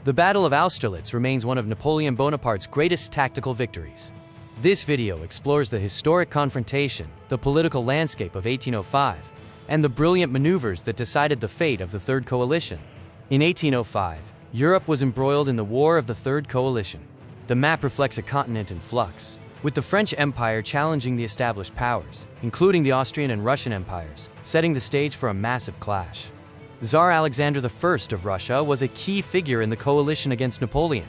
The Battle of Austerlitz remains one of Napoleon Bonaparte's greatest tactical victories. This video explores the historic confrontation, the political landscape of 1805, and the brilliant maneuvers that decided the fate of the Third Coalition. In 1805, Europe was embroiled in the War of the Third Coalition. The map reflects a continent in flux, with the French Empire challenging the established powers, including the Austrian and Russian empires, setting the stage for a massive clash. Tsar Alexander I of Russia was a key figure in the coalition against Napoleon.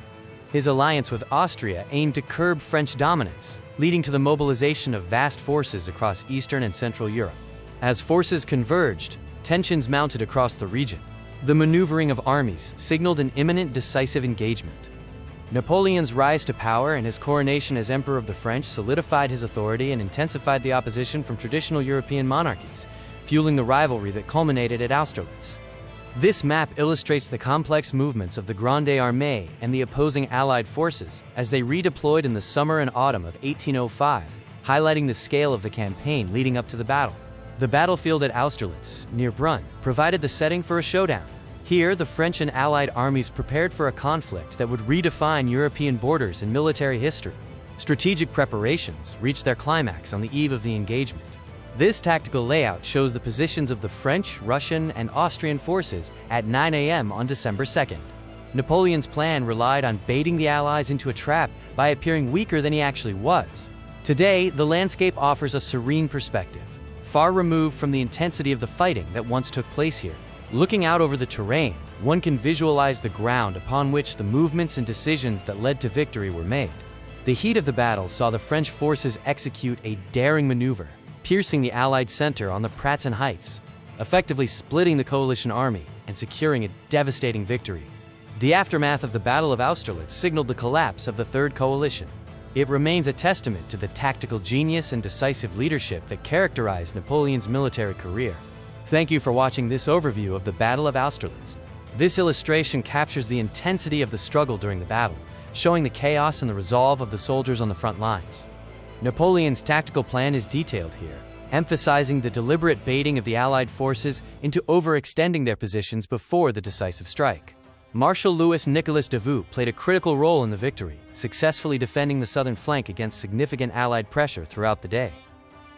His alliance with Austria aimed to curb French dominance, leading to the mobilization of vast forces across Eastern and Central Europe. As forces converged, tensions mounted across the region. The maneuvering of armies signaled an imminent decisive engagement. Napoleon's rise to power and his coronation as Emperor of the French solidified his authority and intensified the opposition from traditional European monarchies, fueling the rivalry that culminated at Austerlitz. This map illustrates the complex movements of the Grande Armée and the opposing Allied forces as they redeployed in the summer and autumn of 1805, highlighting the scale of the campaign leading up to the battle. The battlefield at Austerlitz, near Brunn, provided the setting for a showdown. Here, the French and Allied armies prepared for a conflict that would redefine European borders and military history. Strategic preparations reached their climax on the eve of the engagement. This tactical layout shows the positions of the French, Russian, and Austrian forces at 9 a.m. on December 2nd. Napoleon's plan relied on baiting the Allies into a trap by appearing weaker than he actually was. Today, the landscape offers a serene perspective, far removed from the intensity of the fighting that once took place here. Looking out over the terrain, one can visualize the ground upon which the movements and decisions that led to victory were made. The heat of the battle saw the French forces execute a daring maneuver, piercing the Allied center on the Pratzen Heights, effectively splitting the coalition army and securing a devastating victory. The aftermath of the Battle of Austerlitz signaled the collapse of the Third Coalition. It remains a testament to the tactical genius and decisive leadership that characterized Napoleon's military career. Thank you for watching this overview of the Battle of Austerlitz. This illustration captures the intensity of the struggle during the battle, showing the chaos and the resolve of the soldiers on the front lines. Napoleon's tactical plan is detailed here, emphasizing the deliberate baiting of the Allied forces into overextending their positions before the decisive strike. Marshal Louis Nicolas Davout played a critical role in the victory, successfully defending the southern flank against significant Allied pressure throughout the day.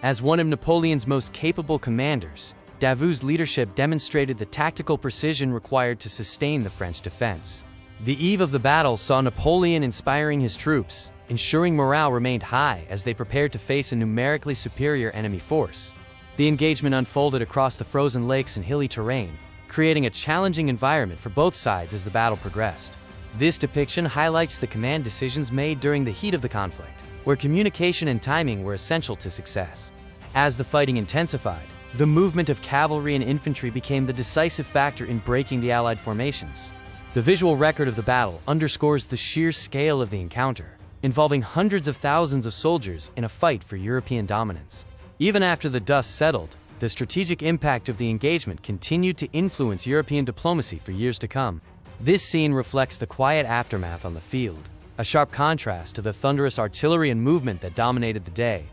As one of Napoleon's most capable commanders, Davout's leadership demonstrated the tactical precision required to sustain the French defense. The eve of the battle saw Napoleon inspiring his troops, ensuring morale remained high as they prepared to face a numerically superior enemy force. The engagement unfolded across the frozen lakes and hilly terrain, creating a challenging environment for both sides as the battle progressed. This depiction highlights the command decisions made during the heat of the conflict, where communication and timing were essential to success. As the fighting intensified, the movement of cavalry and infantry became the decisive factor in breaking the Allied formations. The visual record of the battle underscores the sheer scale of the encounter, involving hundreds of thousands of soldiers in a fight for European dominance. Even after the dust settled, the strategic impact of the engagement continued to influence European diplomacy for years to come. This scene reflects the quiet aftermath on the field, a sharp contrast to the thunderous artillery and movement that dominated the day.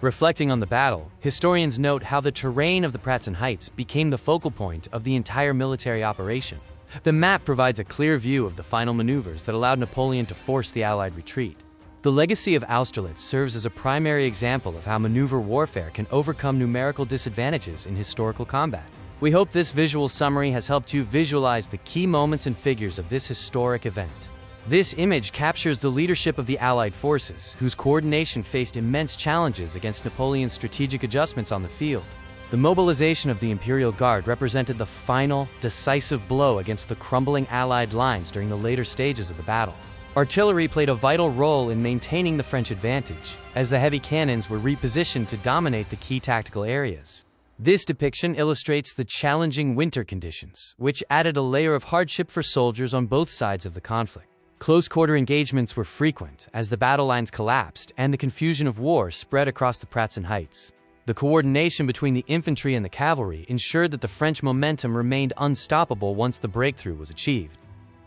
Reflecting on the battle, historians note how the terrain of the Pratzen Heights became the focal point of the entire military operation. The map provides a clear view of the final maneuvers that allowed Napoleon to force the Allied retreat. The legacy of Austerlitz serves as a primary example of how maneuver warfare can overcome numerical disadvantages in historical combat. We hope this visual summary has helped you visualize the key moments and figures of this historic event. This image captures the leadership of the Allied forces, whose coordination faced immense challenges against Napoleon's strategic adjustments on the field. The mobilization of the Imperial Guard represented the final, decisive blow against the crumbling Allied lines during the later stages of the battle. Artillery played a vital role in maintaining the French advantage, as the heavy cannons were repositioned to dominate the key tactical areas. This depiction illustrates the challenging winter conditions, which added a layer of hardship for soldiers on both sides of the conflict. Close-quarter engagements were frequent as the battle lines collapsed and the confusion of war spread across the Pratzen Heights. The coordination between the infantry and the cavalry ensured that the French momentum remained unstoppable once the breakthrough was achieved.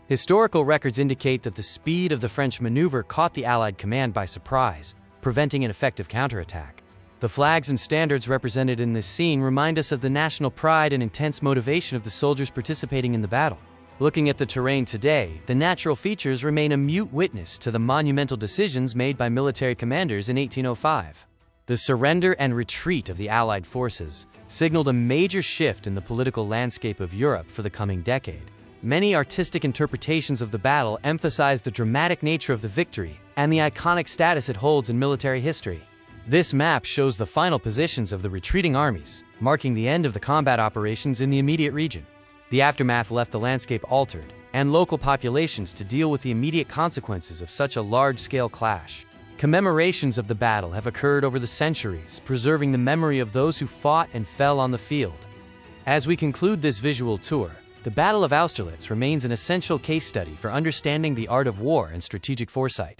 Historical records indicate that the speed of the French maneuver caught the Allied command by surprise, preventing an effective counterattack. The flags and standards represented in this scene remind us of the national pride and intense motivation of the soldiers participating in the battle. Looking at the terrain today, the natural features remain a mute witness to the monumental decisions made by military commanders in 1805. The surrender and retreat of the Allied forces signaled a major shift in the political landscape of Europe for the coming decade. Many artistic interpretations of the battle emphasize the dramatic nature of the victory and the iconic status it holds in military history. This map shows the final positions of the retreating armies, marking the end of the combat operations in the immediate region. The aftermath left the landscape altered, and local populations to deal with the immediate consequences of such a large-scale clash. Commemorations of the battle have occurred over the centuries, preserving the memory of those who fought and fell on the field. As we conclude this visual tour, the Battle of Austerlitz remains an essential case study for understanding the art of war and strategic foresight.